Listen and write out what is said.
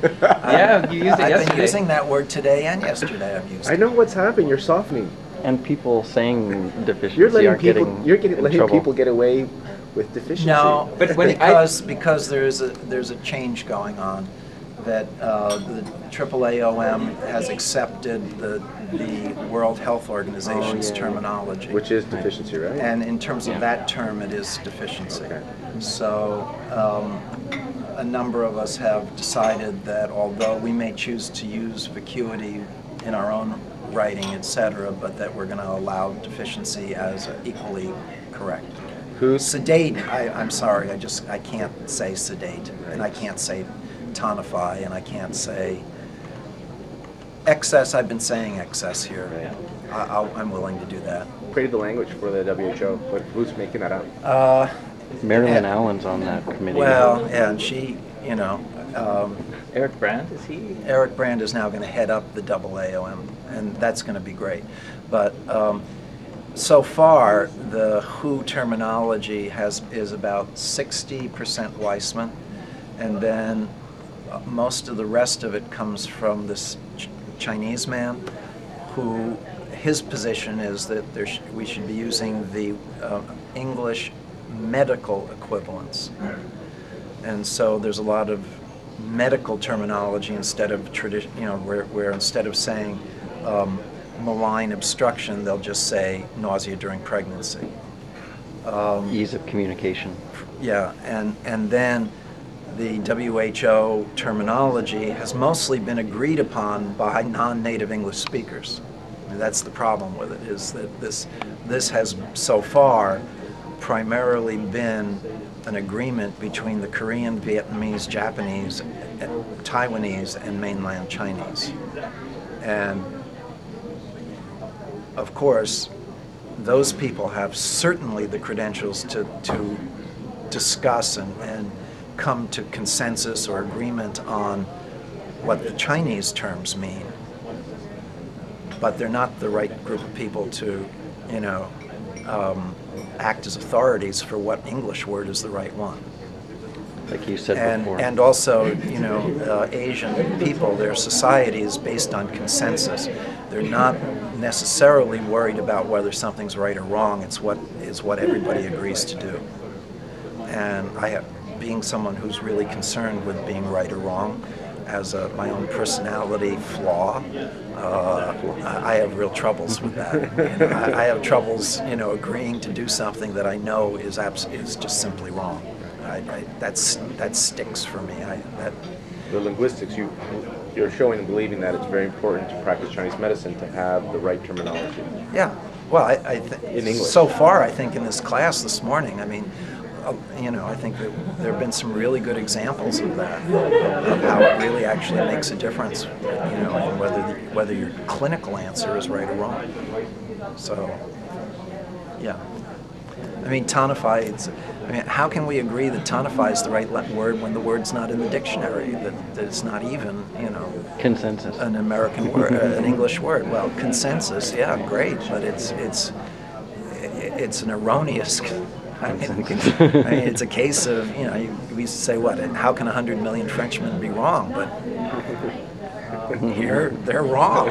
Yeah, you used it I've yesterday. been using that word today and yesterday. I've used I it. know what's happening. You're softening. And people saying deficiency You're letting aren't people. getting You're getting in letting trouble. people get away with deficiency. No, But when because there's a change going on, that the AAAOM has accepted the World Health Organization's terminology, which is deficiency, right? and in terms of that term, it is deficiency. Okay. So a number of us have decided that although we may choose to use vacuity in our own writing, etc., but that we're going to allow deficiency as equally correct. Sedate, I'm sorry, I can't say sedate, and I can't say tonify, and I can't say excess. I've been saying excess here. Right. I'm willing to do that. Created the language for the WHO, but who's making that up? Marilyn Allen's on that committee. Well, yeah, and she, you know, Eric Brandt, is he? Eric Brandt is now going to head up the AAOM, and that's going to be great. But so far, the WHO terminology is about 60% Weissman, and then most of the rest of it comes from this Chinese man, who his position is that we should be using the English medical equivalents. And so there's a lot of medical terminology instead of tradition, you know, where instead of saying malign obstruction, they'll just say nausea during pregnancy. Ease of communication. Yeah, and then the WHO terminology has mostly been agreed upon by non-native English speakers. I mean, that's the problem with it, is that this has so far primarily been an agreement between the Korean, Vietnamese, Japanese, Taiwanese, and mainland Chinese. And of course, those people have certainly the credentials to discuss and come to consensus or agreement on what the Chinese terms mean. But they're not the right group of people to, you know, act as authorities for what English word is the right one. Like you said before. And also, you know, Asian people, their society is based on consensus. They're not necessarily worried about whether something's right or wrong. It's what everybody agrees to do. And being someone who's really concerned with being right or wrong, as my own personality flaw, I have real troubles with that. You know, I have troubles, you know, agreeing to do something that I know is just simply wrong. That sticks for me. The linguistics, you're showing and believing that it's very important to practice Chinese medicine to have the right terminology. Yeah. Well, in English. So far, I think in this class this morning, I mean, you know, I think that there have been some really good examples of that, of how it really actually makes a difference, you know, in whether your clinical answer is right or wrong. So, yeah. I mean, tonify, I mean, how can we agree that tonify is the right word when the word's not in the dictionary, that it's not even, you know, consensus, an American word, an English word? Well, consensus, yeah, great, but it's an erroneous. I mean, it's a case of, you know, we used to say, what, how can 100 million Frenchmen be wrong? But here, they're wrong.